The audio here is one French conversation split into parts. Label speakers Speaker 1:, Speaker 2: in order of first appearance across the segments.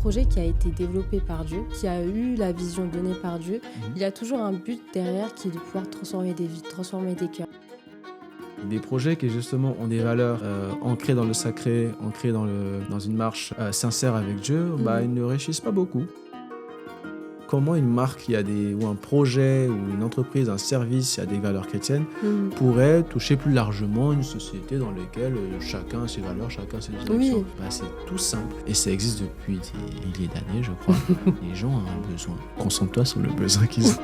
Speaker 1: projet qui a été développé par Dieu, qui a eu la vision donnée par Dieu, il y a toujours un but derrière qui est de pouvoir transformer des vies, transformer des cœurs.
Speaker 2: Des projets qui justement ont des valeurs ancrées dans le sacré, ancrées dans une marche sincère avec Dieu, ils ne réussissent pas beaucoup. Comment une marque ou un projet ou une entreprise, un service qui a des valeurs chrétiennes pourrait toucher plus largement une société dans laquelle chacun a ses valeurs, chacun a ses directions. C'est tout simple et ça existe depuis des milliers d'années, je crois. Les gens ont un besoin. Concentre-toi sur le besoin qu'ils ont.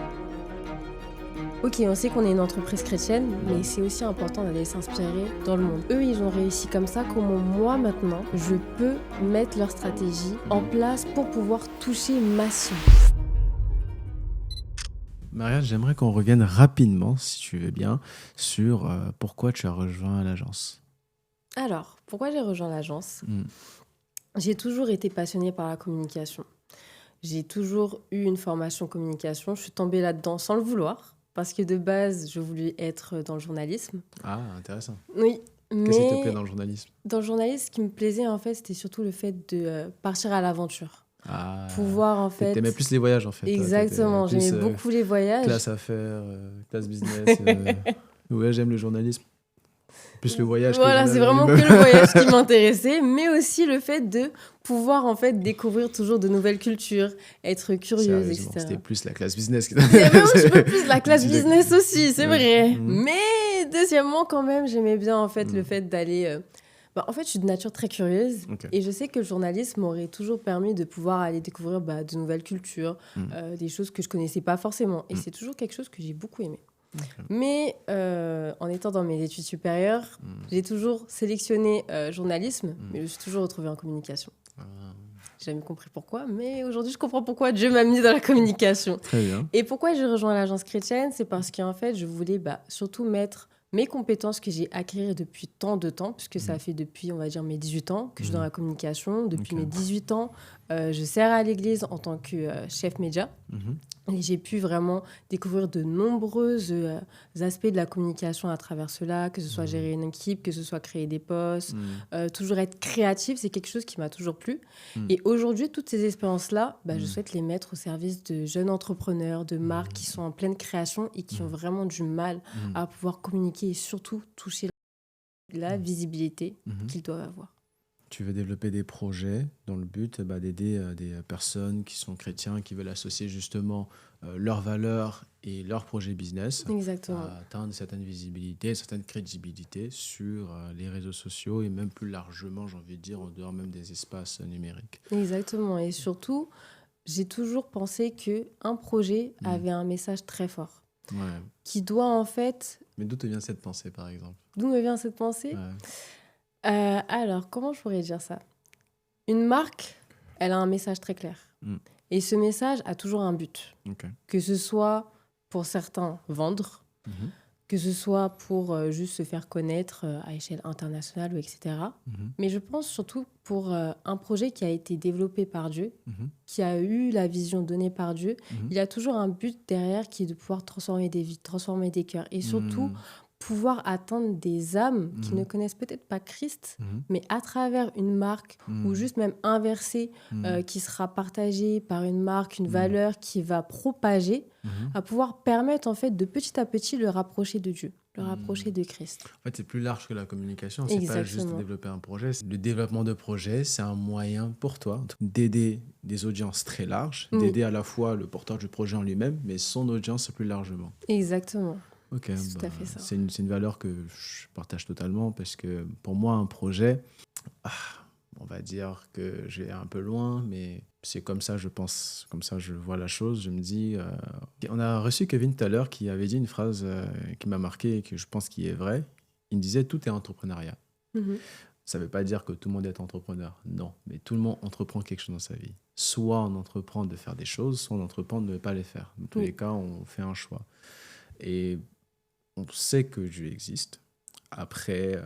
Speaker 1: Ok, on sait qu'on est une entreprise chrétienne, mais c'est aussi important d'aller s'inspirer dans le monde. Eux, ils ont réussi comme ça. Comment moi, maintenant, je peux mettre leur stratégie en place pour pouvoir toucher ma cible?
Speaker 2: Marianne, j'aimerais qu'on revienne rapidement, si tu veux bien, sur pourquoi tu as rejoint l'agence.
Speaker 1: Alors, pourquoi j'ai rejoint l'agence? J'ai toujours été passionnée par la communication. J'ai toujours eu une formation communication. Je suis tombée là-dedans sans le vouloir, parce que de base, je voulais être dans le journalisme.
Speaker 2: Ah, intéressant.
Speaker 1: Oui,
Speaker 2: Qu'est-ce qui te plaît dans le journalisme?
Speaker 1: Dans le journalisme, ce qui me plaisait, en fait, c'était surtout le fait de partir à l'aventure. Pouvoir, en fait...
Speaker 2: T'aimais plus les voyages, en fait.
Speaker 1: Exactement, j'aimais beaucoup les voyages.
Speaker 2: Classe affaires, classe business. Ouais, j'aime le journalisme. Plus le voyage.
Speaker 1: Voilà, c'est vraiment que le voyage qui m'intéressait, mais aussi le fait de pouvoir, en fait, découvrir toujours de nouvelles cultures, être curieuse, etc.
Speaker 2: C'était plus la classe business qui
Speaker 1: t'intéressait. Il y avait un petit peu plus la classe business aussi, c'est vrai. Mais deuxièmement, quand même, j'aimais bien, en fait, le fait d'aller... en fait, je suis de nature très curieuse et je sais que le journalisme m'aurait toujours permis de pouvoir aller découvrir de nouvelles cultures, des choses que je connaissais pas forcément. Et c'est toujours quelque chose que j'ai beaucoup aimé. Mais en étant dans mes études supérieures, j'ai toujours sélectionné journalisme, mais je me suis toujours retrouvée en communication. J'ai jamais compris pourquoi, mais aujourd'hui, je comprends pourquoi Dieu m'a mis dans la communication.
Speaker 2: Très bien.
Speaker 1: Et pourquoi j'ai rejoint l'agence chrétienne? C'est parce qu'en fait, je voulais surtout mettre mes compétences que j'ai acquises depuis tant de temps, puisque ça fait depuis, on va dire, mes 18 ans que je suis dans la communication. Depuis mes 18 ans, je sers à l'église en tant que chef média. Et j'ai pu vraiment découvrir de nombreux aspects de la communication à travers cela, que ce soit gérer une équipe, que ce soit créer des posts, toujours être créative, c'est quelque chose qui m'a toujours plu. Et aujourd'hui, toutes ces expériences-là, je souhaite les mettre au service de jeunes entrepreneurs, de marques qui sont en pleine création et qui ont vraiment du mal à pouvoir communiquer et surtout toucher la visibilité qu'ils doivent avoir.
Speaker 2: Tu veux développer des projets dans le but d'aider des personnes qui sont chrétiens, qui veulent associer justement leurs valeurs et leurs projets business à atteindre une certaine visibilité, une certaine crédibilité sur les réseaux sociaux et même plus largement, j'ai envie de dire, en dehors même des espaces numériques.
Speaker 1: Exactement. Et surtout, j'ai toujours pensé qu'un projet avait un message très fort qui doit en fait...
Speaker 2: Mais d'où te vient cette pensée, par exemple?
Speaker 1: D'où me vient cette pensée? Alors, comment je pourrais dire ça? Une marque, elle a un message très clair. Et ce message a toujours un but. Que ce soit pour certains vendre, que ce soit pour juste se faire connaître à échelle internationale, etc. Mais je pense surtout pour un projet qui a été développé par Dieu, qui a eu la vision donnée par Dieu, il y a toujours un but derrière qui est de pouvoir transformer des vies, transformer des cœurs. Et surtout... pouvoir atteindre des âmes qui ne connaissent peut-être pas Christ, mais à travers une marque ou juste même un verset qui sera partagé par une marque, une valeur qui va propager, à pouvoir permettre en fait de petit à petit le rapprocher de Dieu, le rapprocher de Christ.
Speaker 2: En fait, c'est plus large que la communication. C'est pas juste développer un projet. Le développement de projet, c'est un moyen pour toi d'aider des audiences très larges, d'aider à la fois le porteur du projet en lui-même, mais son audience plus largement.
Speaker 1: Exactement.
Speaker 2: Ok,
Speaker 1: c'est tout à fait ça.
Speaker 2: C'est une valeur que je partage totalement parce que pour moi, un projet, on va dire que je vais un peu loin, mais c'est comme ça je pense, comme ça je vois la chose. Je me dis, on a reçu Kevin tout à l'heure qui avait dit une phrase qui m'a marqué et que je pense qui est vraie. Il me disait, tout est entrepreneuriat. Ça ne veut pas dire que tout le monde est entrepreneur, non, mais tout le monde entreprend quelque chose dans sa vie. Soit on entreprend de faire des choses, soit on entreprend de ne pas les faire. Dans tous les cas, on fait un choix. Et on sait que Dieu existe. Après,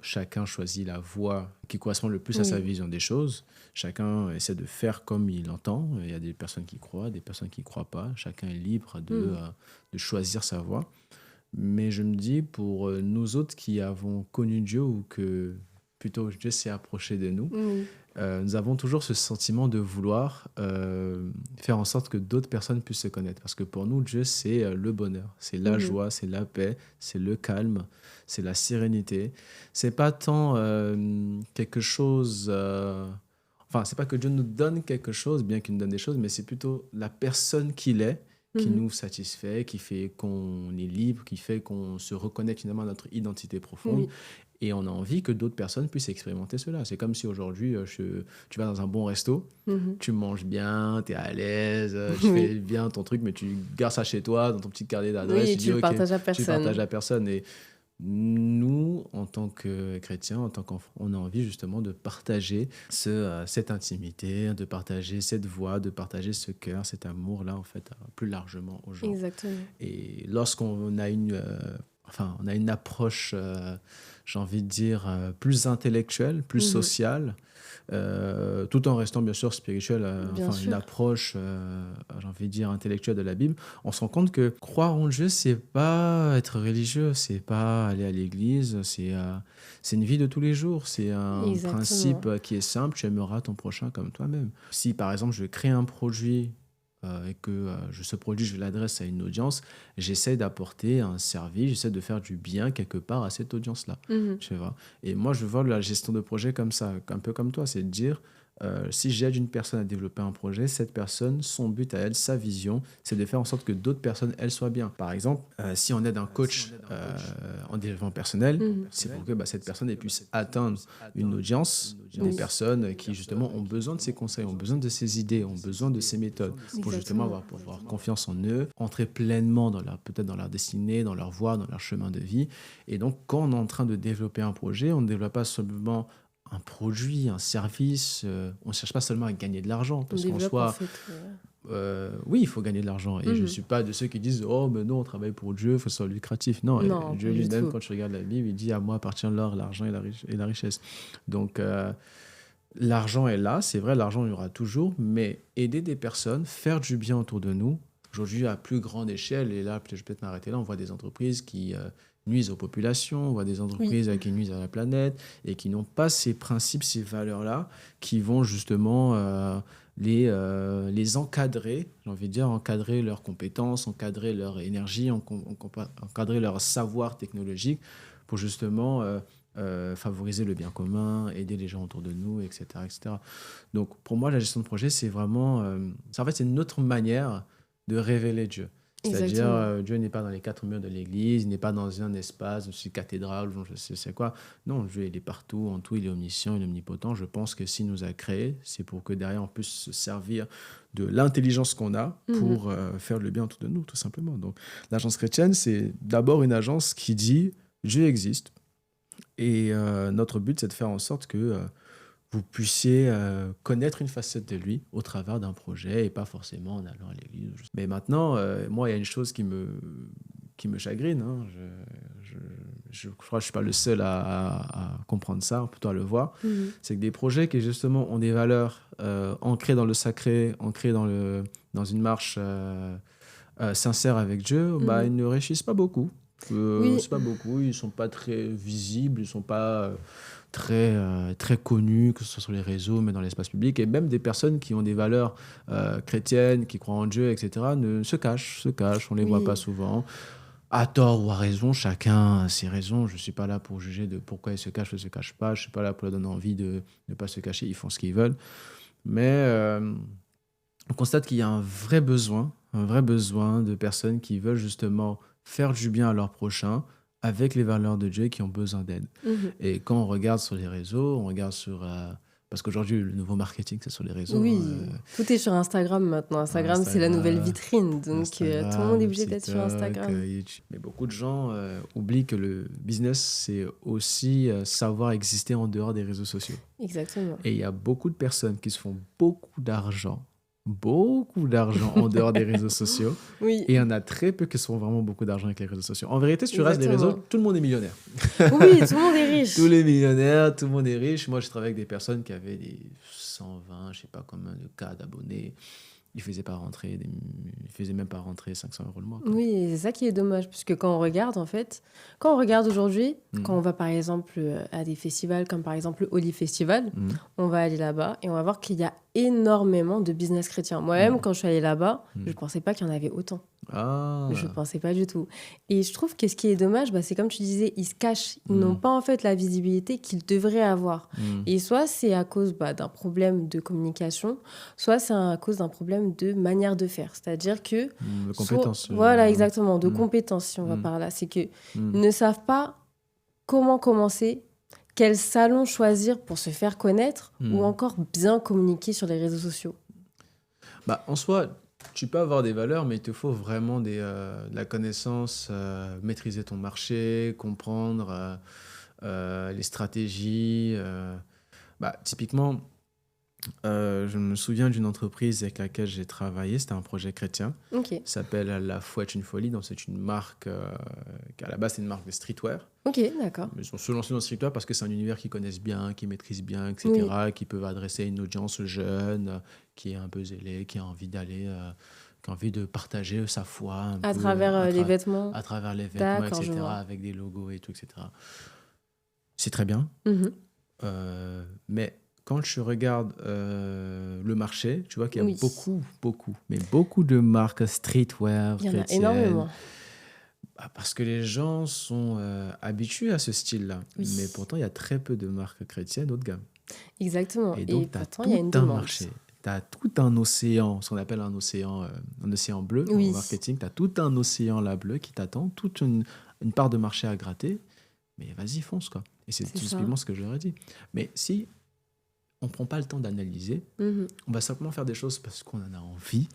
Speaker 2: chacun choisit la voie qui correspond le plus à sa vision des choses. Chacun essaie de faire comme il entend. Il y a des personnes qui croient, des personnes qui ne croient pas. Chacun est libre de choisir sa voie. Mais je me dis, pour nous autres qui avons connu Dieu ou que plutôt Dieu s'est approché de nous, nous avons toujours ce sentiment de vouloir faire en sorte que d'autres personnes puissent se connaître. Parce que pour nous, Dieu, c'est le bonheur, c'est la joie, c'est la paix, c'est le calme, c'est la sérénité. C'est pas tant quelque chose... Enfin, c'est pas que Dieu nous donne quelque chose, bien qu'il nous donne des choses, mais c'est plutôt la personne qu'il est qui nous satisfait, qui fait qu'on est libre, qui fait qu'on se reconnaît finalement à notre identité profonde. Oui. Et on a envie que d'autres personnes puissent expérimenter cela. C'est comme si aujourd'hui, tu vas dans un bon resto, tu manges bien, tu es à l'aise, tu fais bien ton truc, mais tu gardes ça chez toi, dans ton petit carnet d'adresse.
Speaker 1: Oui, tu le partages à personne.
Speaker 2: Tu le partages à personne. Et nous, en tant que chrétiens, en tant qu'enfants, on a envie justement de partager cette intimité, de partager cette voix, de partager ce cœur, cet amour-là, en fait, plus largement aux gens.
Speaker 1: Exactement.
Speaker 2: Et lorsqu'on a on a une approche, j'ai envie de dire, plus intellectuelle, plus sociale, tout en restant bien sûr spirituel, une approche, j'ai envie de dire, intellectuelle de la Bible, on se rend compte que croire en Dieu, c'est pas être religieux, c'est pas aller à l'église, c'est une vie de tous les jours, c'est un principe qui est simple, tu aimeras ton prochain comme toi-même. Si par exemple je crée un produit et que ce produit, je l'adresse à une audience, j'essaie d'apporter un service, j'essaie de faire du bien quelque part à cette audience-là. Tu vois. Et moi, je vois la gestion de projet comme ça, un peu comme toi, c'est de dire, si j'aide une personne à développer un projet, cette personne, son but à elle, sa vision, c'est de faire en sorte que d'autres personnes, elles, soient bien. Par exemple, si on aide un coach en développement personnel, c'est pour que cette personne elle puisse atteindre une audience, des personnes qui justement ont besoin de ses conseils, ont besoin de ses idées, ont besoin de ses méthodes, pour justement avoir confiance en eux, entrer pleinement peut-être dans leur destinée, dans leur voie, dans leur chemin de vie. Et donc, quand on est en train de développer un projet, on ne développe pas seulement un produit, un service, on ne cherche pas seulement à gagner de l'argent, parce qu'en soi, oui, il faut gagner de l'argent. Et je ne suis pas de ceux qui disent « Oh, mais non, on travaille pour Dieu, il faut que ce soit lucratif. » Non, Dieu lui-même, quand tu regardes la Bible, il dit « À moi appartient l'or, l'argent et la richesse. » Donc, l'argent est là, c'est vrai, l'argent, il y aura toujours, mais aider des personnes, faire du bien autour de nous, aujourd'hui, à plus grande échelle, et là, je vais peut-être m'arrêter là, on voit des entreprises qui nuisent aux populations, on voit des entreprises qui nuisent à la planète et qui n'ont pas ces principes, ces valeurs-là, qui vont justement les encadrer, j'ai envie de dire, encadrer leurs compétences, encadrer leur énergie, encadrer leur savoir technologique pour justement favoriser le bien commun, aider les gens autour de nous, etc. etc. Donc, pour moi, la gestion de projet, c'est vraiment... en fait, c'est une autre manière de révéler Dieu. C'est-à-dire, Dieu n'est pas dans les quatre murs de l'église, il n'est pas dans un espace, une cathédrale, je sais quoi. Non, Dieu, il est partout, en tout, il est omniscient, il est omnipotent. Je pense que s'il nous a créés, c'est pour que derrière, on puisse se servir de l'intelligence qu'on a pour faire le bien autour de nous, tout simplement. Donc, l'agence chrétienne, c'est d'abord une agence qui dit Dieu existe. Et notre but, c'est de faire en sorte que vous puissiez connaître une facette de lui au travers d'un projet et pas forcément en allant à l'église. Mais maintenant, moi, il y a une chose qui me chagrine. Hein. Je crois que je ne suis pas le seul à comprendre ça, plutôt à le voir. C'est que des projets qui, justement, ont des valeurs ancrées dans le sacré, ancrées dans une marche sincère avec Dieu, ils ne réussissent pas beaucoup. C'est pas beaucoup, ils ne sont pas très visibles, ils ne sont pas... très connus, que ce soit sur les réseaux, mais dans l'espace public. Et même des personnes qui ont des valeurs chrétiennes, qui croient en Dieu, etc., se cachent, on ne les voit pas souvent. À tort ou à raison, chacun a ses raisons. Je ne suis pas là pour juger de pourquoi ils se cachent ou ne se cachent pas. Je ne suis pas là pour leur donner envie de ne pas se cacher. Ils font ce qu'ils veulent. Mais on constate qu'il y a un vrai besoin de personnes qui veulent justement faire du bien à leur prochain, avec les valeurs de Dieu qui ont besoin d'aide. Et quand on regarde sur les réseaux, on regarde sur... parce qu'aujourd'hui, le nouveau marketing, c'est sur les réseaux.
Speaker 1: Oui, tout est sur Instagram maintenant. Instagram, c'est la nouvelle vitrine. Donc, tout le monde est obligé d'être sur Instagram.
Speaker 2: Mais beaucoup de gens oublient que le business, c'est aussi savoir exister en dehors des réseaux sociaux.
Speaker 1: Exactement.
Speaker 2: Et il y a beaucoup de personnes qui se font beaucoup d'argent en dehors des réseaux sociaux.
Speaker 1: Oui.
Speaker 2: Et il y en a très peu qui se font vraiment beaucoup d'argent avec les réseaux sociaux. En vérité, si tu restes des réseaux, tout le monde est millionnaire.
Speaker 1: Oui, tout le monde est riche.
Speaker 2: Tous les millionnaires, tout le monde est riche. Moi, je travaille avec des personnes qui avaient des 120, je ne sais pas combien de cas d'abonnés. il faisait même pas rentrer 500 € le mois.
Speaker 1: Oui, et c'est ça qui est dommage, parce que quand on regarde aujourd'hui, quand on va par exemple à des festivals comme par exemple le Oli Festival, on va aller là-bas et on va voir qu'il y a énormément de business chrétien. Moi-même, quand je suis allée là-bas, je pensais pas qu'il y en avait autant. Je pensais pas du tout. Et je trouve que ce qui est dommage, c'est comme tu disais, ils se cachent. Ils n'ont pas en fait la visibilité qu'ils devraient avoir. Et soit c'est à cause d'un problème de communication, soit c'est à cause d'un problème de manière de faire. C'est-à-dire que...
Speaker 2: de compétences.
Speaker 1: Voilà, exactement, de compétences, si on va par là. C'est qu'ils ne savent pas comment commencer, quel salon choisir pour se faire connaître ou encore bien communiquer sur les réseaux sociaux.
Speaker 2: En soi, tu peux avoir des valeurs, mais il te faut vraiment de la connaissance, maîtriser ton marché, comprendre les stratégies. Typiquement, je me souviens d'une entreprise avec laquelle j'ai travaillé, c'était un projet chrétien.
Speaker 1: Okay.
Speaker 2: Ça s'appelle La Foi est une folie, donc c'est une marque qui à la base c'est une marque de streetwear.
Speaker 1: Ok, d'accord.
Speaker 2: Ils ont se lancé dans le streetwear parce que c'est un univers qu'ils connaissent bien, qu'ils maîtrisent bien, etc., qui peuvent adresser à une audience jeune, qui est un peu zélée, qui a envie d'aller... qui a envie de partager sa foi
Speaker 1: à travers les vêtements.
Speaker 2: À travers les vêtements, etc., avec des logos et tout, etc. C'est très bien. Mais quand je regarde le marché, tu vois qu'il y a beaucoup de marques streetwear.
Speaker 1: Il y en a énormément.
Speaker 2: Parce que les gens sont habitués à ce style-là. Oui. Mais pourtant, il y a très peu de marques chrétiennes haut de gamme.
Speaker 1: Exactement.
Speaker 2: Et donc, tu as tout un marché. Tu as tout un océan, ce qu'on appelle un océan bleu en marketing. Tu as tout un océan là bleu qui t'attend, toute une part de marché à gratter. Mais vas-y, fonce, quoi. Et c'est tout simplement ce que je leur ai dit. Mais si on ne prend pas le temps d'analyser, on va simplement faire des choses parce qu'on en a envie,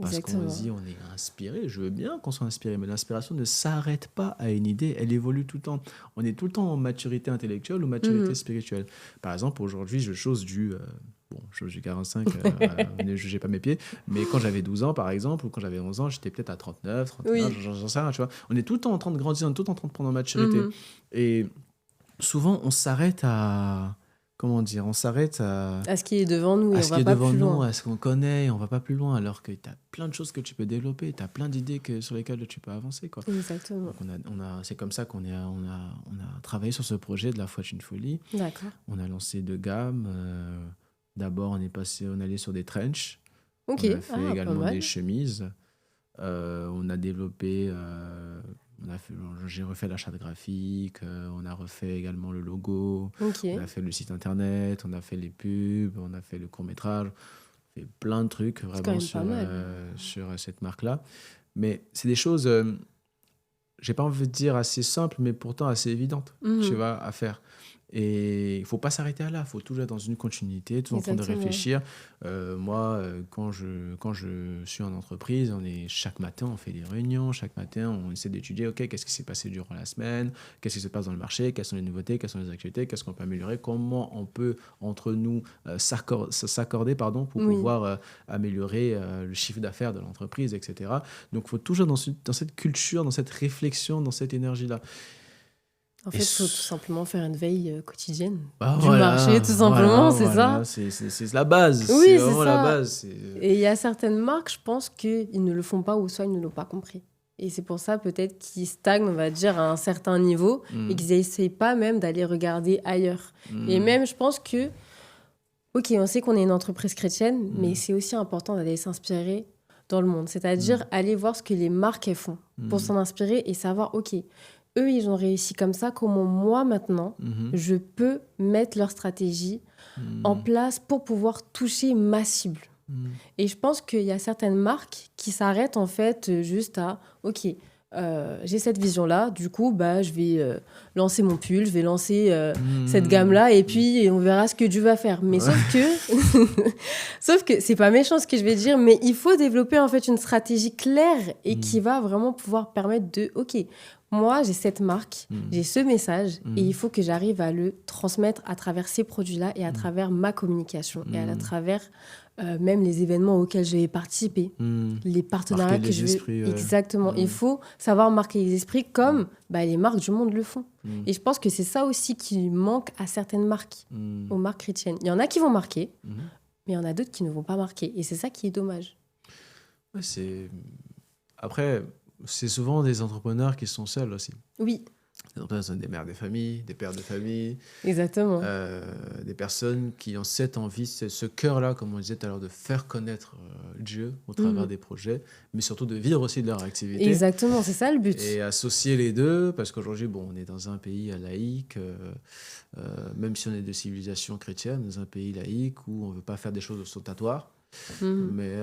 Speaker 2: parce qu'on dit on est inspiré. Je veux bien qu'on soit inspiré, mais l'inspiration ne s'arrête pas à une idée, elle évolue tout le temps. On est tout le temps en maturité intellectuelle ou maturité spirituelle. Par exemple, aujourd'hui, je chose du 45, ne jugez pas mes pieds, mais quand j'avais 12 ans, par exemple, ou quand j'avais 11 ans, j'étais peut-être à 39, 31, j'en sais rien, tu vois. On est tout le temps en train de grandir, on est tout le temps en train de prendre en maturité. Et souvent, on s'arrête à... Comment dire, on s'arrête à
Speaker 1: ce qui est devant nous et
Speaker 2: on va pas plus loin. À ce qu'on connaît, on va pas plus loin, alors que tu as plein de choses que tu peux développer, tu as plein d'idées sur lesquelles tu peux avancer, quoi.
Speaker 1: Exactement.
Speaker 2: Donc c'est comme ça qu'on a travaillé sur ce projet de La Foi est une folie.
Speaker 1: D'accord.
Speaker 2: On a lancé 2 gammes. D'abord, on allait sur des trench.
Speaker 1: Okay.
Speaker 2: On a fait également des chemises. On a développé... j'ai refait la charte graphique, on a refait également le logo, on a fait le site internet, on a fait les pubs, on a fait le court-métrage, on a fait plein de trucs vraiment sur cette marque-là. Mais c'est des choses, j'ai pas envie de dire assez simples, mais pourtant assez évidentes, tu vois, à faire. Et il ne faut pas s'arrêter à là, il faut toujours être dans une continuité, toujours en train de réfléchir. Moi, quand je suis en entreprise, chaque matin, on fait des réunions, chaque matin, on essaie d'étudier, qu'est-ce qui s'est passé durant la semaine, qu'est-ce qui se passe dans le marché, quelles sont les nouveautés, quelles sont les actualités, qu'est-ce qu'on peut améliorer, comment on peut, entre nous, s'accorder pour pouvoir améliorer le chiffre d'affaires de l'entreprise, etc. Donc, il faut toujours dans cette culture, dans cette réflexion, dans cette énergie-là.
Speaker 1: En fait, il faut tout simplement faire une veille quotidienne du marché, tout simplement, c'est ça.
Speaker 2: C'est la base,
Speaker 1: oui,
Speaker 2: c'est vraiment la base.
Speaker 1: Et il y a certaines marques, je pense qu'ils ne le font pas ou soit ils ne l'ont pas compris. Et c'est pour ça peut-être qu'ils stagnent, on va dire, à un certain niveau et qu'ils n'essayent pas même d'aller regarder ailleurs. Et même, je pense que, on sait qu'on est une entreprise chrétienne, mais c'est aussi important d'aller s'inspirer dans le monde. C'est-à-dire aller voir ce que les marques elles font pour s'en inspirer et savoir, eux, ils ont réussi comme ça. Comment moi, maintenant, je peux mettre leur stratégie en place pour pouvoir toucher ma cible. Et je pense qu'il y a certaines marques qui s'arrêtent en fait juste à j'ai cette vision-là, du coup, je vais lancer mon pull, je vais lancer cette gamme-là et puis on verra ce que Dieu va faire. Mais sauf que c'est pas méchant ce que je vais dire, mais il faut développer en fait une stratégie claire et qui va vraiment pouvoir permettre de moi, j'ai cette marque, j'ai ce message et il faut que j'arrive à le transmettre à travers ces produits-là et à travers ma communication et à travers même les événements auxquels je vais participer, les partenariats que je vais... Exactement. Il faut savoir marquer les esprits comme les marques du monde le font. Et je pense que c'est ça aussi qui manque à certaines marques, aux marques chrétiennes. Il y en a qui vont marquer, mais il y en a d'autres qui ne vont pas marquer. Et c'est ça qui est dommage.
Speaker 2: Ouais. Après, c'est souvent des entrepreneurs qui sont seuls aussi.
Speaker 1: Oui.
Speaker 2: Les entrepreneurs sont des mères de famille, des pères de famille.
Speaker 1: Exactement.
Speaker 2: Des personnes qui ont cette envie, ce cœur-là, comme on disait tout à l'heure, de faire connaître Dieu au travers des projets, mais surtout de vivre aussi de leur activité.
Speaker 1: Exactement, c'est ça le but.
Speaker 2: Et associer les deux, parce qu'aujourd'hui, on est dans un pays laïque, même si on est de civilisation chrétienne, dans un pays laïque où on ne veut pas faire des choses ostentatoires. Mais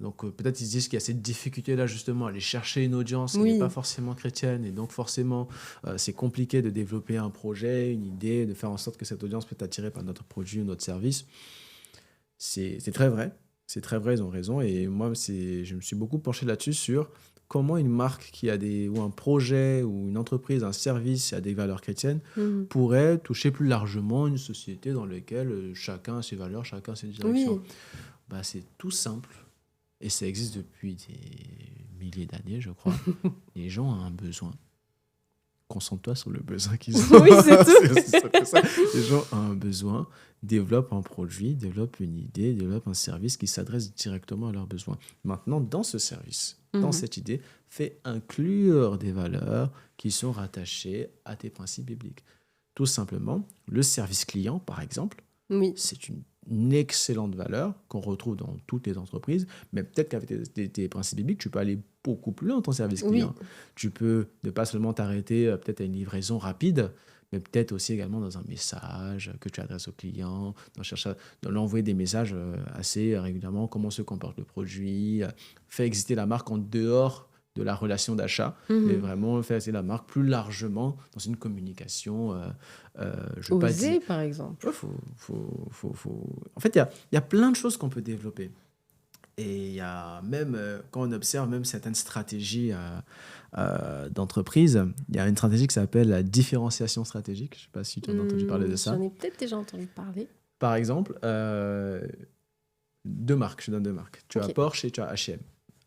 Speaker 2: donc peut-être ils se disent qu'il y a cette difficulté-là justement, aller chercher une audience qui n'est pas forcément chrétienne, et donc forcément c'est compliqué de développer un projet, une idée, de faire en sorte que cette audience peut être attirée par notre produit ou notre service. C'est très vrai, ils ont raison, et moi je me suis beaucoup penché là-dessus sur comment une marque ou un projet ou une entreprise, un service a des valeurs chrétiennes pourrait toucher plus largement une société dans laquelle chacun a ses valeurs, chacun a ses directions. C'est tout simple et ça existe depuis des milliers d'années, je crois. Les gens ont un besoin. Concentre-toi sur le besoin qu'ils ont.
Speaker 1: Oui, c'est tout.
Speaker 2: ça. Les gens ont un besoin, développent un produit, développent une idée, développent un service qui s'adresse directement à leurs besoins. Maintenant, dans ce service, dans cette idée, fais inclure des valeurs qui sont rattachées à tes principes bibliques. Tout simplement, le service client, par exemple, c'est une excellente valeur qu'on retrouve dans toutes les entreprises, mais peut-être qu'avec tes principes bibliques, tu peux aller beaucoup plus loin dans ton service client. Tu peux ne pas seulement t'arrêter peut-être à une livraison rapide, mais peut-être aussi également dans un message que tu adresses au client, dans l'envoyer des messages assez régulièrement, comment se comporte le produit, faire exister la marque en dehors de la relation d'achat, mais vraiment faire exister la marque plus largement dans une communication.
Speaker 1: Oser, par exemple.
Speaker 2: En fait, il y a plein de choses qu'on peut développer. Et il y a même, quand on observe même certaines stratégies d'entreprise, il y a une stratégie qui s'appelle la différenciation stratégique. Je ne sais pas si tu as entendu parler de ça.
Speaker 1: J'en ai peut-être déjà entendu parler.
Speaker 2: Par exemple, deux marques, je donne deux marques. Tu as Porsche et tu as H&M.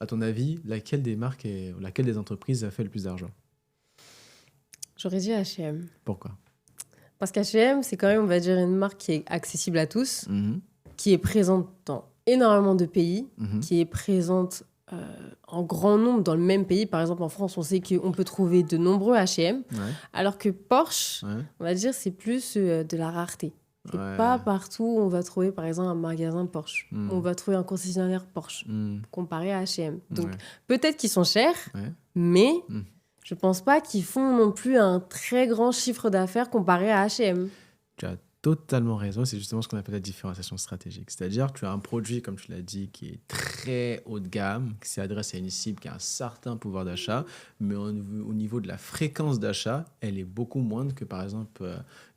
Speaker 2: À ton avis, laquelle des marques laquelle des entreprises a fait le plus d'argent?
Speaker 1: J'aurais dit H&M.
Speaker 2: Pourquoi?
Speaker 1: Parce qu'H&M, c'est quand même, on va dire, une marque qui est accessible à tous, qui est présente dans énormément de pays, qui est présente en grand nombre dans le même pays. Par exemple, en France, on sait qu'on peut trouver de nombreux H&M, alors que Porsche, on va dire, c'est plus de la rareté. C'est pas partout où on va trouver, par exemple, un magasin Porsche. On va trouver un concessionnaire Porsche, comparé à H&M. Donc, peut-être qu'ils sont chers, mais je pense pas qu'ils font non plus un très grand chiffre d'affaires comparé à H&M.
Speaker 2: Tu as totalement raison. C'est justement ce qu'on appelle la différenciation stratégique. C'est-à-dire, tu as un produit, comme tu l'as dit, qui est très haut de gamme, qui s'adresse à une cible qui a un certain pouvoir d'achat, mais au niveau de la fréquence d'achat, elle est beaucoup moindre que, par exemple,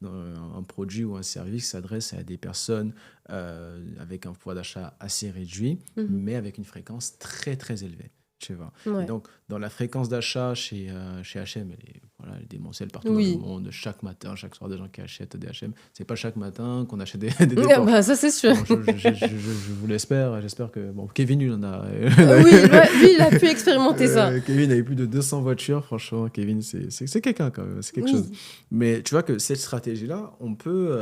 Speaker 2: un produit ou un service qui s'adresse à des personnes avec un pouvoir d'achat assez réduit, mais avec une fréquence très, très élevée. Tu vois. Et donc, dans la fréquence d'achat chez H&M, elle est démentielle partout dans le monde. Chaque matin, chaque soir, des gens qui achètent des H&M. C'est pas chaque matin qu'on achète des Porsche.
Speaker 1: Ça, c'est sûr.
Speaker 2: Bon, je vous l'espère. J'espère que... Bon, Kevin, il en a...
Speaker 1: lui, il a pu expérimenter ça.
Speaker 2: Kevin a eu plus de 200 voitures. Franchement, Kevin, c'est quelqu'un quand même. C'est quelque chose. Mais tu vois que cette stratégie-là, on peut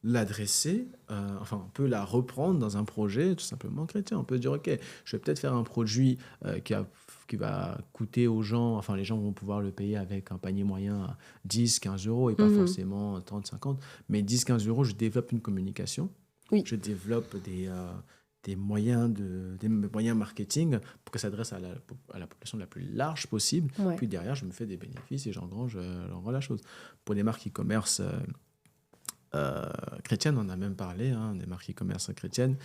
Speaker 2: l'adresser, on peut la reprendre dans un projet tout simplement chrétien. On peut dire, OK, je vais peut-être faire un produit qui va coûter aux gens, les gens vont pouvoir le payer avec un panier moyen à 10, 15 euros et pas forcément 30, 50, mais 10, 15 euros, je développe une communication, je développe des moyens marketing pour que ça s'adresse à la population la plus large possible, puis derrière, je me fais des bénéfices et j'engrange la chose. Pour les marques e-commerce chrétiennes, on a même parlé, des marques e-commerce chrétiennes.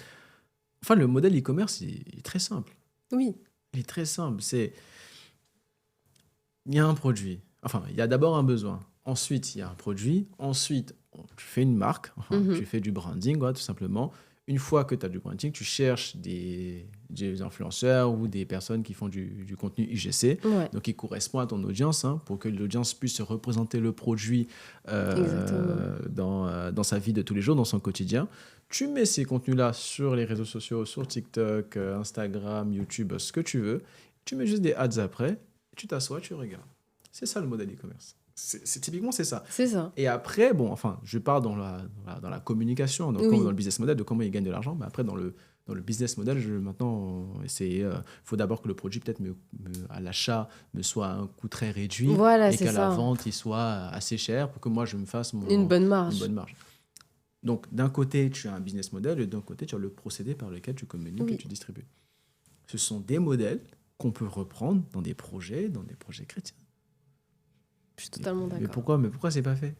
Speaker 2: Le modèle e-commerce, il est très simple.
Speaker 1: Oui.
Speaker 2: Il est très simple. Il y a un produit. Il y a d'abord un besoin. Ensuite, il y a un produit. Ensuite, tu fais une marque. Tu fais du branding, tout simplement. Une fois que tu as du branding, tu cherches des influenceurs ou des personnes qui font du contenu UGC, donc qui correspond à ton audience, pour que l'audience puisse représenter le produit dans sa vie de tous les jours, dans son quotidien. Tu mets ces contenus-là sur les réseaux sociaux, sur TikTok, Instagram, YouTube, ce que tu veux. Tu mets juste des ads après, tu t'assois, tu regardes. C'est ça le modèle e-commerce. Typiquement, c'est ça.
Speaker 1: C'est ça.
Speaker 2: Et après, je pars dans la communication, dans le business model, de comment ils gagnent de l'argent. Mais après, dans le business model, faut d'abord que le produit, peut-être, à l'achat, me soit à un coût très réduit.
Speaker 1: Voilà,
Speaker 2: et qu'à la vente, il soit assez cher pour que moi, je me fasse
Speaker 1: une bonne marge.
Speaker 2: Donc, d'un côté, tu as un business model et d'un côté, tu as le procédé par lequel tu communiques et tu distribues. Ce sont des modèles qu'on peut reprendre dans des projets chrétiens.
Speaker 1: Je suis totalement d'accord.
Speaker 2: Mais pourquoi c'est pas fait?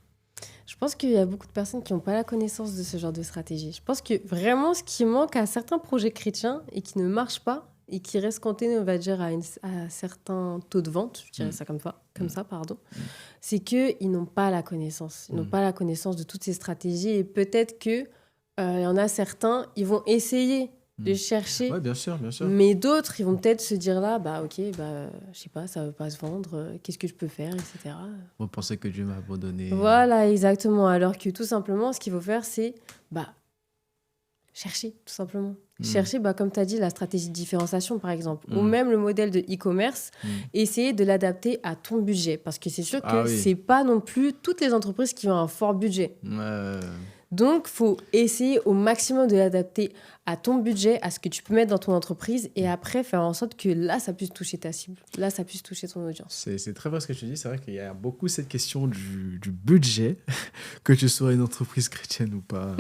Speaker 1: Je pense qu'il y a beaucoup de personnes qui n'ont pas la connaissance de ce genre de stratégie. Je pense que vraiment, ce qui manque à certains projets chrétiens et qui ne marchent pas et qui restent cantonnés, on va dire, à certains taux de vente, je dirais ça comme ça, c'est qu'ils n'ont pas la connaissance. Ils n'ont pas la connaissance de toutes ces stratégies et peut-être qu'il y en a certains, ils vont essayer de chercher.
Speaker 2: Oui, bien sûr.
Speaker 1: Mais d'autres, ils vont peut-être se dire là, je sais pas, ça ne veut pas se vendre, qu'est-ce que je peux faire, etc.
Speaker 2: Vous pensez que Dieu m'a abandonné.
Speaker 1: Voilà, exactement. Alors que tout simplement, ce qu'il faut faire, c'est chercher, tout simplement. Chercher, comme tu as dit, la stratégie de différenciation, par exemple. Ou même le modèle de e-commerce, essayer de l'adapter à ton budget. Parce que c'est sûr que ce n'est pas non plus toutes les entreprises qui ont un fort budget. Donc, il faut essayer au maximum de l'adapter à ton budget, à ce que tu peux mettre dans ton entreprise et après faire en sorte que là, ça puisse toucher ta cible. Là, ça puisse toucher ton audience.
Speaker 2: C'est très vrai ce que tu dis. C'est vrai qu'il y a beaucoup cette question du budget, que tu sois une entreprise chrétienne ou pas.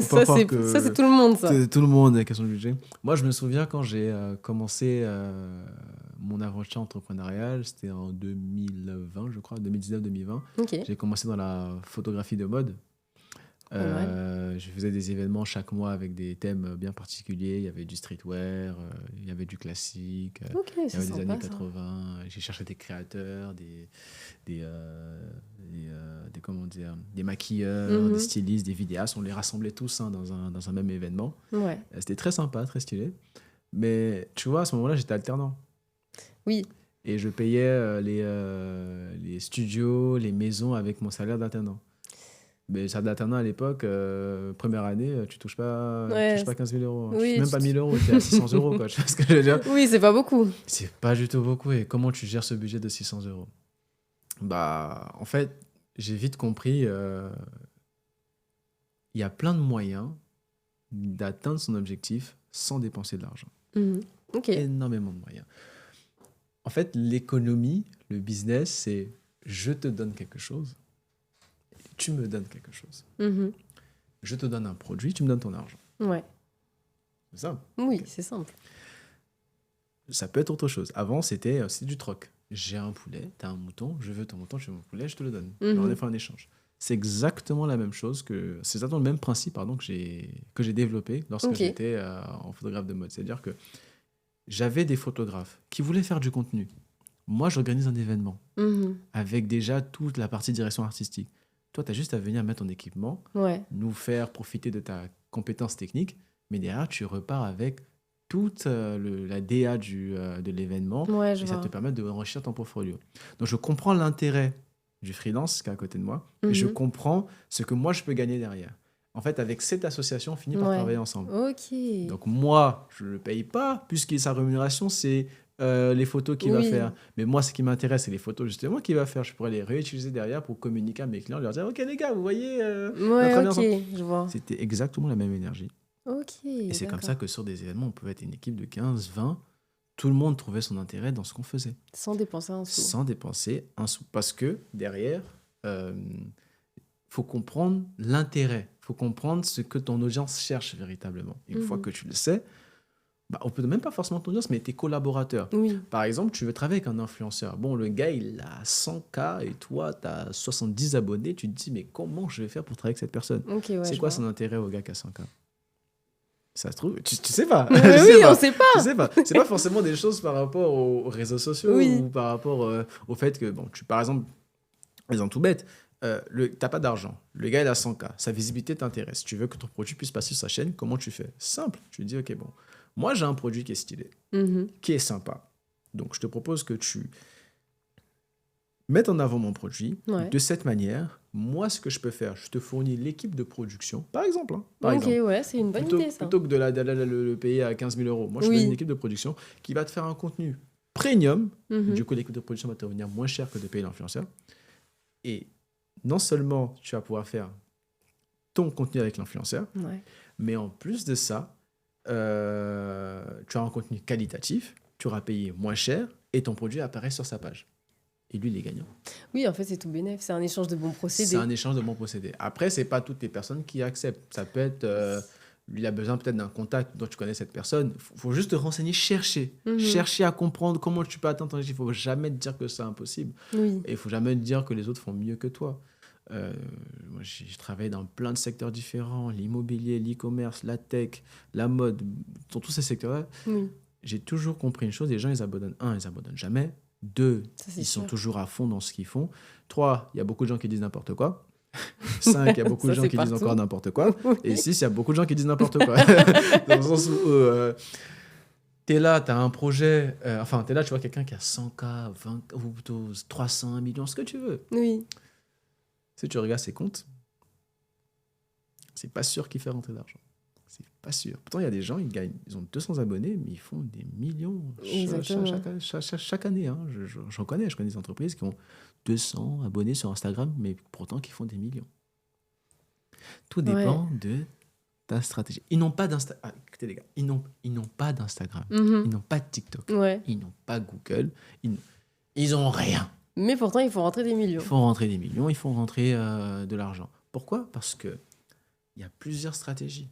Speaker 1: Ça, c'est tout le monde, ça.
Speaker 2: Tout le monde, la question du budget. Moi, je me souviens quand j'ai commencé mon aventure entrepreneuriale, c'était en 2020, je crois, 2019-2020.
Speaker 1: Okay.
Speaker 2: J'ai commencé dans la photographie de mode. Je faisais des événements chaque mois avec des thèmes bien particuliers. Il y avait du streetwear, il y avait du classique, il y avait des années 80. J'ai cherché des créateurs, des maquilleurs, des stylistes, des vidéastes. On les rassemblait tous dans un même événement.
Speaker 1: Ouais.
Speaker 2: C'était très sympa, très stylé. Mais tu vois, à ce moment-là, j'étais alternant.
Speaker 1: Oui.
Speaker 2: Et je payais les studios, les maisons avec mon salaire d'alternant. Mais ça d'alternant à l'époque, première année, tu touches pas 15 000 euros.
Speaker 1: Oui,
Speaker 2: même pas 1 000 euros, tu es à 600 euros. Quoi. Tu vois ce que je veux dire?
Speaker 1: Oui, c'est pas beaucoup.
Speaker 2: C'est pas du tout beaucoup. Et comment tu gères ce budget de 600 euros? En fait, j'ai vite compris, il y a plein de moyens d'atteindre son objectif sans dépenser de l'argent. Énormément de moyens. En fait, l'économie, le business, c'est je te donne quelque chose. Tu me donnes quelque chose. Je te donne un produit, tu me donnes ton argent.
Speaker 1: Ouais.
Speaker 2: C'est simple.
Speaker 1: Oui, c'est simple.
Speaker 2: Ça peut être autre chose. Avant, c'était du troc. J'ai un poulet, tu as un mouton, je veux ton mouton, tu veux mon poulet, je te le donne. On a fait un échange. C'est exactement la même chose c'est exactement le même principe que j'ai développé lorsque j'étais en photographe de mode. C'est-à-dire que j'avais des photographes qui voulaient faire du contenu. Moi, j'organise un événement avec déjà toute la partie direction artistique. Toi, tu as juste à venir mettre ton équipement, nous faire profiter de ta compétence technique, mais derrière, tu repars avec toute la DA de l'événement et ça te permet d'enrichir ton portfolio. Donc, je comprends l'intérêt du freelance qui est à côté de moi et je comprends ce que moi, je peux gagner derrière. En fait, avec cette association, on finit par travailler ensemble.
Speaker 1: Okay.
Speaker 2: Donc, moi, je ne le paye pas puisque sa rémunération, c'est les photos qu'il va faire. Mais moi, ce qui m'intéresse, c'est les photos justement qu'il va faire. Je pourrais les réutiliser derrière pour communiquer à mes clients, leur dire « Ok les gars, vous voyez,
Speaker 1: je vois. »
Speaker 2: C'était exactement la même énergie. Et c'est
Speaker 1: d'accord.
Speaker 2: comme ça que sur des événements, on pouvait être une équipe de 15, 20. Tout le monde trouvait son intérêt dans ce qu'on faisait.
Speaker 1: Sans dépenser un sou.
Speaker 2: Sans dépenser un sou. Parce que derrière, faut comprendre l'intérêt. Il faut comprendre ce que ton audience cherche véritablement. Une fois que tu le sais, on peut même pas forcément ton audience, mais tes collaborateurs.
Speaker 1: Oui.
Speaker 2: Par exemple, tu veux travailler avec un influenceur. Bon, le gars, il a 100K et toi, tu as 70 abonnés. Tu te dis, mais comment je vais faire pour travailler avec cette personne? C'est quoi son intérêt au gars qui a 100K? Ça se trouve, tu sais pas.
Speaker 1: On sait pas.
Speaker 2: Tu sais pas. C'est pas forcément des choses par rapport aux réseaux sociaux ou par rapport au fait que, par exemple tout bête, t'as pas d'argent. Le gars, il a 100K. Sa visibilité t'intéresse. Tu veux que ton produit puisse passer sur sa chaîne. Comment tu fais? Simple. Tu dis, ok, moi, j'ai un produit qui est stylé, qui est sympa. Donc, je te propose que tu mettes en avant mon produit de cette manière. Moi, ce que je peux faire, je te fournis l'équipe de production, par exemple.
Speaker 1: C'est une bonne idée, ça.
Speaker 2: Plutôt que de le payer à 15 000 euros. Moi, je te donne une équipe de production qui va te faire un contenu premium. Du coup, l'équipe de production va te revenir moins cher que de payer l'influenceur. Et non seulement tu vas pouvoir faire ton contenu avec l'influenceur, mais en plus de ça, tu as un contenu qualitatif, tu auras payé moins cher et ton produit apparaît sur sa page. Et lui, il est gagnant.
Speaker 1: Oui, en fait, c'est tout bénef. C'est un échange de bons procédés.
Speaker 2: C'est un échange de bons procédés. Après, ce n'est pas toutes les personnes qui acceptent. Ça peut être... lui, il a besoin peut-être d'un contact dont tu connais cette personne. Il faut juste te renseigner, chercher. Chercher à comprendre comment tu peux atteindre ton objectif. Il ne faut jamais te dire que c'est impossible.
Speaker 1: Oui.
Speaker 2: Et il ne faut jamais te dire que les autres font mieux que toi. Moi, j'ai travaillé dans plein de secteurs différents. L'immobilier, l'e-commerce, la tech, la mode. Dans tous ces secteurs-là, j'ai toujours compris une chose. Les gens, ils abandonnent. 1, ils abandonnent jamais. 2, ils sont toujours à fond dans ce qu'ils font. 3, il y a beaucoup de gens qui disent n'importe quoi. 5, il y a beaucoup de gens qui disent encore n'importe quoi. Et 6, il y a beaucoup de gens qui disent n'importe quoi. Dans le sens où tu es là, tu as un projet. Tu es là, tu vois quelqu'un qui a 100K, 20, ou plutôt 300, 1 million, ce que tu veux.
Speaker 1: Oui.
Speaker 2: Si tu regardes ses comptes, c'est pas sûr qu'il fait rentrer d'argent. C'est pas sûr. Pourtant, il y a des gens, ils ont 200 abonnés, mais ils font des millions chaque année. Hein. Je connais des entreprises qui ont 200 abonnés sur Instagram, mais pourtant qui font des millions. Tout dépend de ta stratégie. Ils n'ont pas d'Instagram. Ah, écoutez les gars, ils n'ont pas d'Instagram. Ils n'ont pas de TikTok. Ils n'ont pas Google. Ils n'ont rien.
Speaker 1: Mais pourtant, il faut rentrer des millions.
Speaker 2: Il faut rentrer des millions, il faut rentrer de l'argent. Pourquoi ? Parce qu'il y a plusieurs stratégies.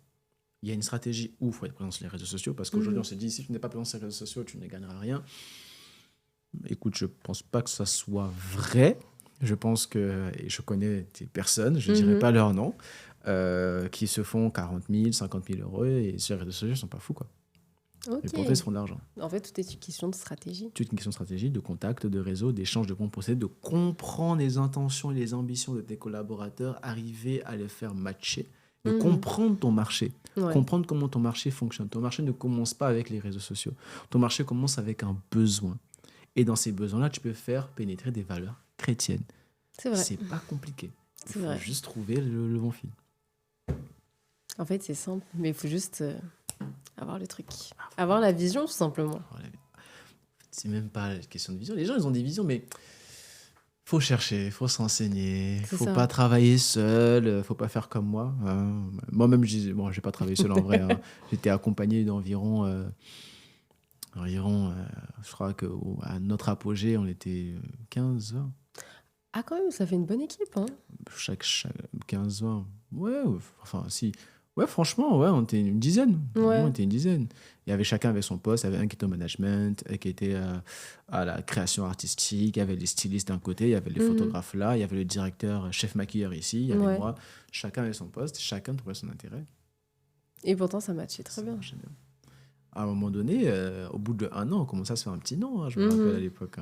Speaker 2: Il y a une stratégie où il faut être présent sur les réseaux sociaux, parce qu'aujourd'hui, on se dit, si tu n'es pas présent sur les réseaux sociaux, tu ne gagneras rien. Écoute, je ne pense pas que ça soit vrai. Je pense que, et je connais des personnes, je ne dirai pas leur nom, qui se font 40 000, 50 000 euros, et sur les réseaux sociaux, ils ne sont pas fous, quoi. Et pour eux, ils se font de l'argent.
Speaker 1: En fait, tout est une question de stratégie.
Speaker 2: Tout est une question de stratégie, de contact, de réseau, d'échange de bons procédés, de comprendre les intentions et les ambitions de tes collaborateurs, arriver à les faire matcher, de comprendre ton marché, comprendre comment ton marché fonctionne. Ton marché ne commence pas avec les réseaux sociaux. Ton marché commence avec un besoin. Et dans ces besoins-là, tu peux faire pénétrer des valeurs chrétiennes.
Speaker 1: C'est vrai.
Speaker 2: C'est pas compliqué. Il faut
Speaker 1: vrai.
Speaker 2: juste trouver le bon fil.
Speaker 1: En fait, c'est simple, mais il faut juste avoir le truc. Avoir la vision, tout simplement.
Speaker 2: C'est même pas une question de vision. Les gens, ils ont des visions, mais faut chercher, il faut s'enseigner, faut pas travailler seul, faut pas faire comme moi. Moi-même, j'ai pas travaillé seul en vrai. J'étais accompagné d'environ, je crois qu'à notre apogée, on était 15, 20.
Speaker 1: Ah, quand même, ça fait une bonne équipe, hein.
Speaker 2: Chaque 15, 20. Ouais, enfin, si. Ouais, franchement, on était une dizaine. On était une dizaine. Il y avait chacun avec son poste. Il y avait un qui était au management, qui était à la création artistique. Il y avait les stylistes d'un côté, il y avait les photographes là, il y avait le directeur, chef maquilleur ici, il y avait moi. Chacun avait son poste, chacun trouvait son intérêt.
Speaker 1: Et pourtant, ça matchait très bien.
Speaker 2: À un moment donné, au bout d'1 an, on commençait à se faire un petit nom, je me rappelle à l'époque.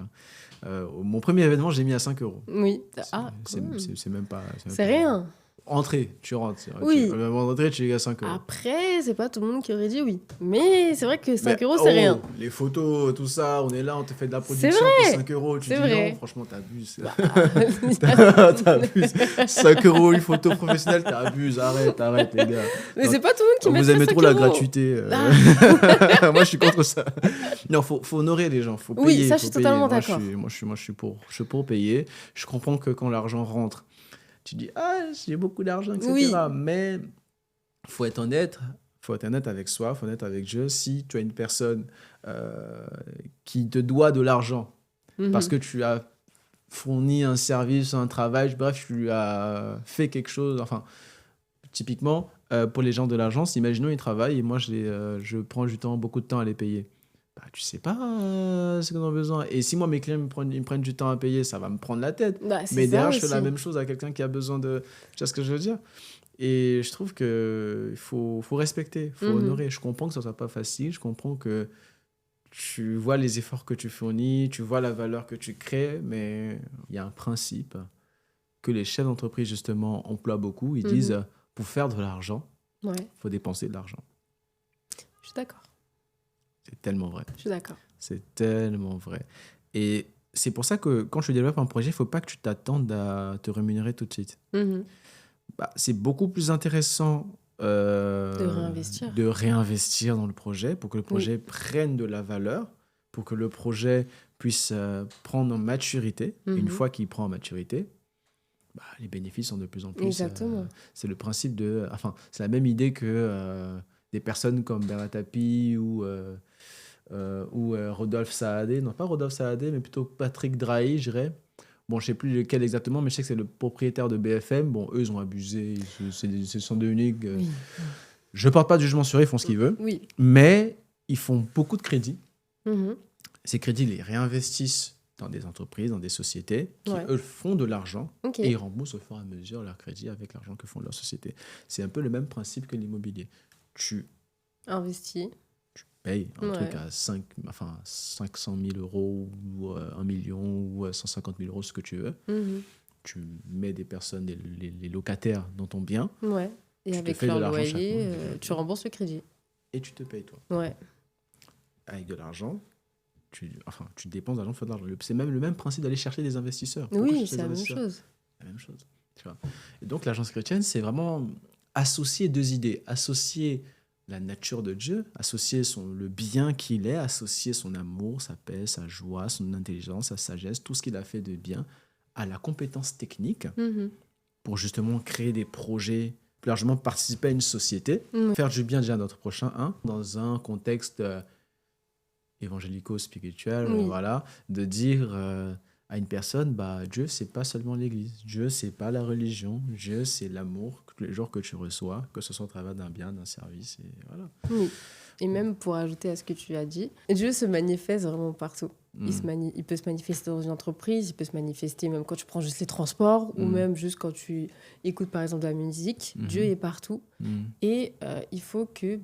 Speaker 2: Mon premier événement, j'ai mis à 5 euros.
Speaker 1: Oui.
Speaker 2: C'est même pas...
Speaker 1: C'est rien.
Speaker 2: Entrée, tu rentres.
Speaker 1: Oui.
Speaker 2: Même en entrée, tu es à 5 euros.
Speaker 1: Après, c'est pas tout le monde qui aurait dit oui. Mais c'est vrai que 5 euros, c'est rien.
Speaker 2: Les photos, tout ça, on est là, on te fait de la production pour 5 euros. Tu dis non, franchement, t'abuses. T'abuses. 5 euros, une photo professionnelle, t'abuses. Arrête, les gars.
Speaker 1: Mais c'est pas tout le monde qui met 5 euros.
Speaker 2: Vous aimez trop la gratuité. Moi, je suis contre ça. Non, faut honorer les gens. Faut payer.
Speaker 1: Oui, ça, je suis totalement d'accord.
Speaker 2: Moi, je suis pour payer. Je comprends que quand l'argent rentre, tu dis, j'ai beaucoup d'argent, etc. Oui. Mais il faut être honnête. Il faut être honnête avec soi, il faut être honnête avec Dieu. Si tu as une personne qui te doit de l'argent parce que tu as fourni un service, un travail, bref, tu lui as fait quelque chose. Enfin, typiquement, pour les gens de l'agence, imaginons ils travaillent et moi, je prends beaucoup de temps à les payer. Tu sais pas ce qu'ils ont besoin. Et si moi, mes clients ils me prennent du temps à payer, ça va me prendre la tête. Mais derrière, je fais la même chose à quelqu'un qui a besoin de... Tu vois ce que je veux dire ? Et je trouve qu'il faut respecter, il faut honorer. Je comprends que ça ne soit pas facile, je comprends que tu vois les efforts que tu fournis, tu vois la valeur que tu crées, mais il y a un principe que les chefs d'entreprise, justement, emploient beaucoup. Ils disent, pour faire de l'argent, il faut dépenser de l'argent.
Speaker 1: Je suis d'accord.
Speaker 2: C'est tellement vrai.
Speaker 1: Je suis d'accord.
Speaker 2: C'est tellement vrai. Et c'est pour ça que quand tu développes un projet, il ne faut pas que tu t'attendes à te rémunérer tout de suite. C'est beaucoup plus intéressant de réinvestir dans le projet pour que le projet prenne de la valeur, pour que le projet puisse prendre en maturité. Une fois qu'il prend en maturité, les bénéfices sont de plus en plus.
Speaker 1: Exactement.
Speaker 2: C'est le principe de... Enfin, c'est la même idée que des personnes comme Bernard Tapie ou Rodolphe Saadé. Non, pas Rodolphe Saadé, mais plutôt Patrick Drahi, je dirais. Bon, je ne sais plus lequel exactement, mais je sais que c'est le propriétaire de BFM. Bon, eux, ils ont abusé. Ce sont deux uniques.
Speaker 1: Oui.
Speaker 2: Je ne porte pas de jugement sur eux, ils font ce qu'ils veulent.
Speaker 1: Oui.
Speaker 2: Mais ils font beaucoup de crédits.
Speaker 1: Mhm.
Speaker 2: Ces crédits, ils les réinvestissent dans des entreprises, dans des sociétés qui, eux, font de l'argent et ils remboursent au fur et à mesure leurs crédits avec l'argent que font leurs sociétés. C'est un peu le même principe que l'immobilier. Tu
Speaker 1: investis.
Speaker 2: Tu payes un truc à 500 000 euros ou 1 million ou 150 000 euros, ce que tu veux.
Speaker 1: Mhm.
Speaker 2: Tu mets des personnes, les locataires dans ton bien.
Speaker 1: Ouais. Et avec leur loyer, tu rembourses le crédit.
Speaker 2: Et tu te payes, toi.
Speaker 1: Ouais.
Speaker 2: Avec de l'argent, tu dépenses de l'argent pour faire de l'argent. C'est même le même principe d'aller chercher des investisseurs.
Speaker 1: Oui, c'est la même chose.
Speaker 2: La même chose. Tu vois. Et donc, l'agence chrétienne, c'est vraiment associer deux idées. Associer la nature de Dieu, associer le bien qu'il est, associer son amour, sa paix, sa joie, son intelligence, sa sagesse, tout ce qu'il a fait de bien, à la compétence technique pour justement créer des projets, plus largement participer à une société, faire du bien déjà à notre prochain, dans un contexte évangélico-spirituel, voilà, de dire à une personne, Dieu, c'est pas seulement l'Église, Dieu, c'est pas la religion, Dieu, c'est l'amour tous les jours que tu reçois, que ce soit au travers d'un bien, d'un service, et voilà.
Speaker 1: Oui. Et même pour ajouter à ce que tu as dit, Dieu se manifeste vraiment partout. Il peut se manifester dans une entreprise, il peut se manifester même quand tu prends juste les transports ou même juste quand tu écoutes par exemple de la musique. Dieu est partout. Et il faut que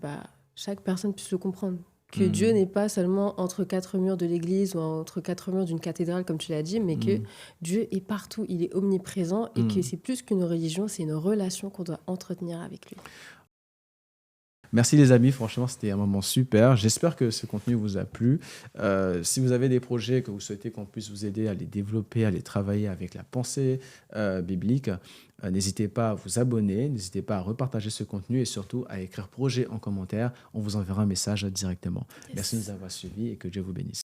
Speaker 1: chaque personne puisse le comprendre. Que Dieu n'est pas seulement entre quatre murs de l'église ou entre quatre murs d'une cathédrale, comme tu l'as dit, mais que Dieu est partout, il est omniprésent et que c'est plus qu'une religion, c'est une relation qu'on doit entretenir avec lui.
Speaker 2: Merci les amis, franchement c'était un moment super. J'espère que ce contenu vous a plu. Si vous avez des projets que vous souhaitez qu'on puisse vous aider à les développer, à les travailler avec la pensée biblique, n'hésitez pas à vous abonner, n'hésitez pas à repartager ce contenu et surtout à écrire projet en commentaire. On vous enverra un message directement. Merci de nous avoir suivis et que Dieu vous bénisse.